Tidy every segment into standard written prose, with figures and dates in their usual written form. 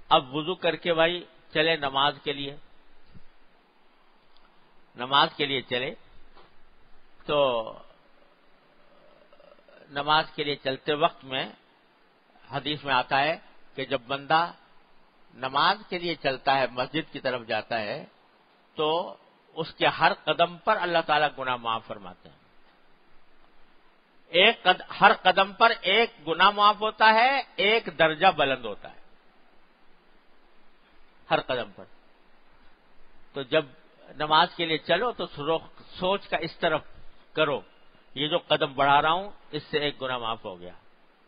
اب وضو کر کے بھائی چلے نماز کے لیے، نماز کے لیے چلے تو نماز کے لیے چلتے وقت میں حدیث میں آتا ہے کہ جب بندہ نماز کے لیے چلتا ہے، مسجد کی طرف جاتا ہے، تو اس کے ہر قدم پر اللہ تعالیٰ گناہ معاف فرماتے ہیں۔ ہر قدم پر ایک گناہ معاف ہوتا ہے، ایک درجہ بلند ہوتا ہے ہر قدم پر۔ تو جب نماز کے لیے چلو تو سوچ کا اس طرف کرو، یہ جو قدم بڑھا رہا ہوں اس سے ایک گناہ معاف ہو گیا،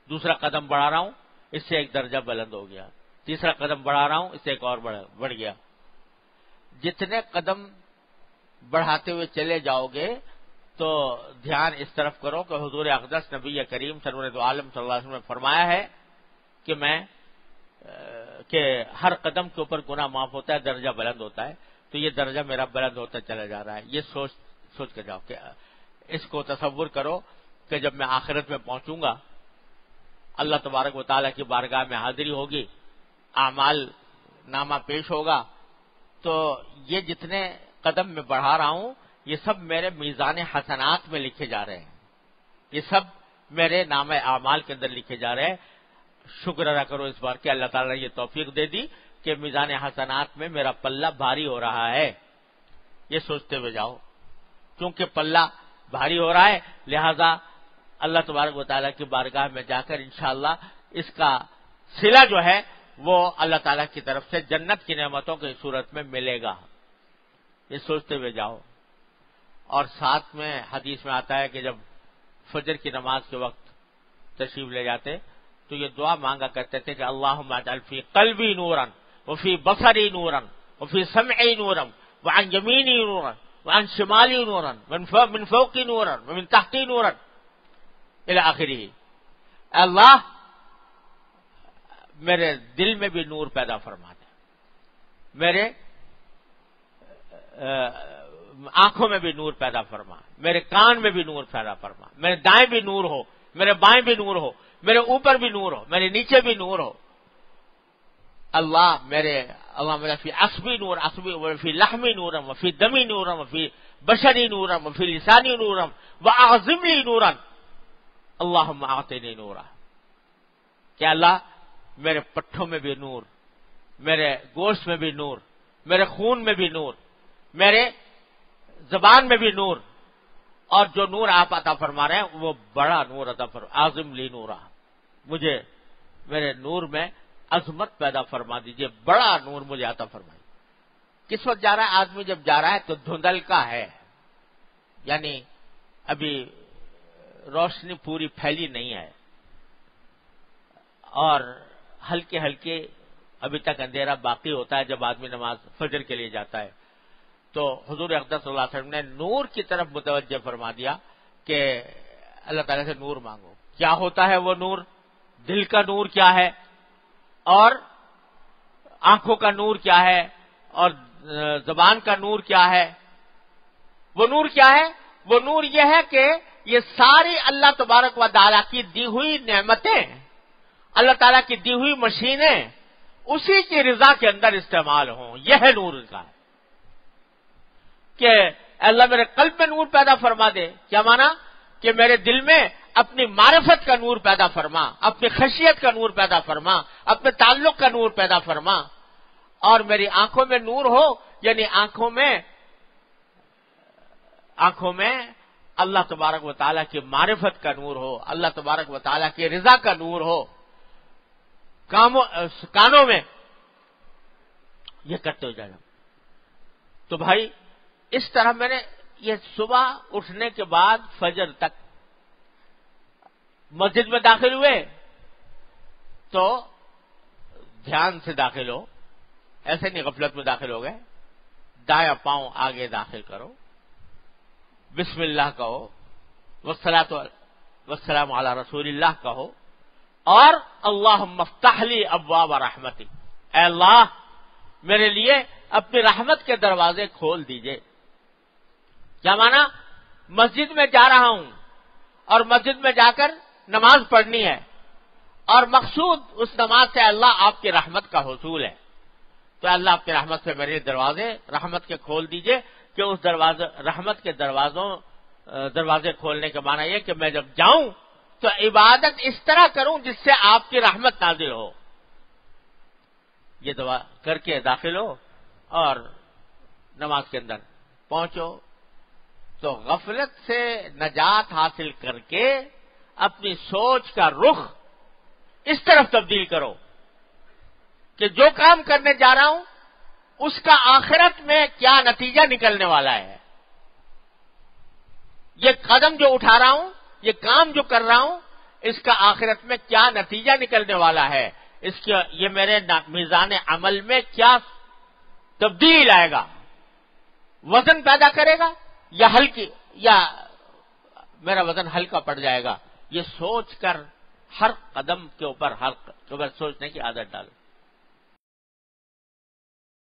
دوسرا قدم بڑھا رہا ہوں اس سے ایک درجہ بلند ہو گیا، تیسرا قدم بڑھا رہا ہوں اس سے ایک اور بڑھ گیا۔ جتنے قدم بڑھاتے ہوئے چلے جاؤ گے تو دھیان اس طرف کرو کہ حضور اقدس نبی کریم سرور عالم صلی اللہ علیہ وسلم نے فرمایا ہے کہ ہر قدم کے اوپر گناہ معاف ہوتا ہے، درجہ بلند ہوتا ہے، تو یہ درجہ میرا بلند ہوتا چلا جا رہا ہے۔ یہ سوچ کے جاؤ کہ اس کو تصور کرو کہ جب میں آخرت میں پہنچوں گا، اللہ تبارک و تعالیٰ کی بارگاہ میں حاضری ہوگی، اعمال نامہ پیش ہوگا، تو یہ جتنے قدم میں بڑھا رہا ہوں یہ سب میرے میزان حسنات میں لکھے جا رہے ہیں، یہ سب میرے نام اعمال کے اندر لکھے جا رہے ہیں۔ شکر ادا کرو اس بار کہ اللہ تعالیٰ نے یہ توفیق دے دی کہ میزان حسنات میں میرا پلہ بھاری ہو رہا ہے۔ یہ سوچتے ہوئے جاؤ، کیونکہ پلہ بھاری ہو رہا ہے لہذا اللہ تبارک و تعالیٰ کی بارگاہ میں جا کر انشاءاللہ اس کا صلہ جو ہے وہ اللہ تعالیٰ کی طرف سے جنت کی نعمتوں کی صورت میں ملے گا۔ یہ سوچتے ہوئے جاؤ۔ اور ساتھ میں حدیث میں آتا ہے کہ جب فجر کی نماز کے وقت تشریف لے جاتے تو یہ دعا مانگا کرتے تھے کہ اللہم اجعل فی قلبی نورا وفی بصری نورا وفی سمعی نورا وعن یمینی نورا وعن شمالی نورا من فوقی نورا ومن تحتی نورا الی آخرہ۔ اللہ میرے دل میں بھی نور پیدا فرما دے، میرے آنکھوں میں بھی نور پیدا فرما، میرے کان میں بھی نور پیدا فرما، میرے دائیں بھی نور ہو، میرے بائیں بھی نور ہو، میرے اوپر بھی نور ہو، میرے نیچے بھی نور ہو۔ اللہ میرا فی عصبی نور وفی لحمی نورا وفی دمی نورا وفی بشری نورا وفی لسانی نورا واعظم لی نورا اللہم اعطنی نورا۔ کہ اللہ میرے پٹھوں میں بھی نور، میرے گوشت میں بھی نور، میرے خون میں بھی نور، میرے زبان میں بھی نور، اور جو نور آپ عطا فرما رہے ہیں وہ بڑا نور عطا فرما، اعظم لی نورا، مجھے میرے نور میں عظمت پیدا فرما دیجئے، بڑا نور مجھے عطا فرمائیے۔ کس وقت جا رہا ہے آدمی؟ جب جا رہا ہے تو دھندل کا ہے، یعنی ابھی روشنی پوری پھیلی نہیں ہے اور ہلکے ہلکے ابھی تک اندھیرا باقی ہوتا ہے جب آدمی نماز فجر کے لیے جاتا ہے۔ تو حضور اقدس صلی اللہ علیہ وسلم نے نور کی طرف متوجہ فرما دیا کہ اللہ تعالیٰ سے نور مانگو۔ کیا ہوتا ہے وہ نور؟ دل کا نور کیا ہے، اور آنکھوں کا نور کیا ہے، اور زبان کا نور کیا ہے؟ وہ نور کیا ہے؟ وہ نور یہ ہے کہ یہ ساری اللہ تبارک و تعالیٰ کی دی ہوئی نعمتیں، اللہ تعالیٰ کی دی ہوئی مشینیں اسی کی رضا کے اندر استعمال ہوں، یہ ہے نور کا، کہ اللہ میرے قلب میں نور پیدا فرما دے۔ کیا مانا؟ کہ میرے دل میں اپنی معرفت کا نور پیدا فرما، اپنی خشیت کا نور پیدا فرما، اپنے تعلق کا نور پیدا فرما، اور میری آنکھوں میں نور ہو، یعنی آنکھوں میں اللہ تبارک و تعالیٰ کی معرفت کا نور ہو، اللہ تبارک و تعالیٰ کی رضا کا نور ہو، کانوں میں یہ کرتے ہو جانا۔ تو بھائی اس طرح میں نے یہ صبح اٹھنے کے بعد فجر تک مسجد میں داخل ہوئے تو دھیان سے داخل ہو، ایسے نہیں غفلت میں داخل ہو گئے، دایاں پاؤں آگے داخل کرو، بسم اللہ کہو، والصلاۃ والسلام علی رسول اللہ کہو، اور اللہم افتح لی ابواب رحمتی، اے اللہ میرے لیے اپنی رحمت کے دروازے کھول دیجئے۔ کیا مانا؟ مسجد میں جا رہا ہوں اور مسجد میں جا کر نماز پڑھنی ہے، اور مقصود اس نماز سے اللہ آپ کی رحمت کا حصول ہے، تو اللہ آپ کی رحمت سے میرے دروازے رحمت کے کھول دیجئے کہ اس رحمت کے دروازے کھولنے کے معنی یہ کہ میں جب جاؤں تو عبادت اس طرح کروں جس سے آپ کی رحمت نازل ہو. یہ دعا کر کے داخل ہو اور نماز کے اندر پہنچو تو غفلت سے نجات حاصل کر کے اپنی سوچ کا رخ اس طرف تبدیل کرو کہ جو کام کرنے جا رہا ہوں اس کا آخرت میں کیا نتیجہ نکلنے والا ہے. یہ قدم جو اٹھا رہا ہوں، یہ کام جو کر رہا ہوں، اس کا آخرت میں کیا نتیجہ نکلنے والا ہے، یہ میرے میزان عمل میں کیا تبدیل آئے گا، وزن پیدا کرے گا یا میرا وزن ہلکا پڑ جائے گا. یہ سوچ کر ہر قدم کے اوپر سوچنے کی عادت ڈالو.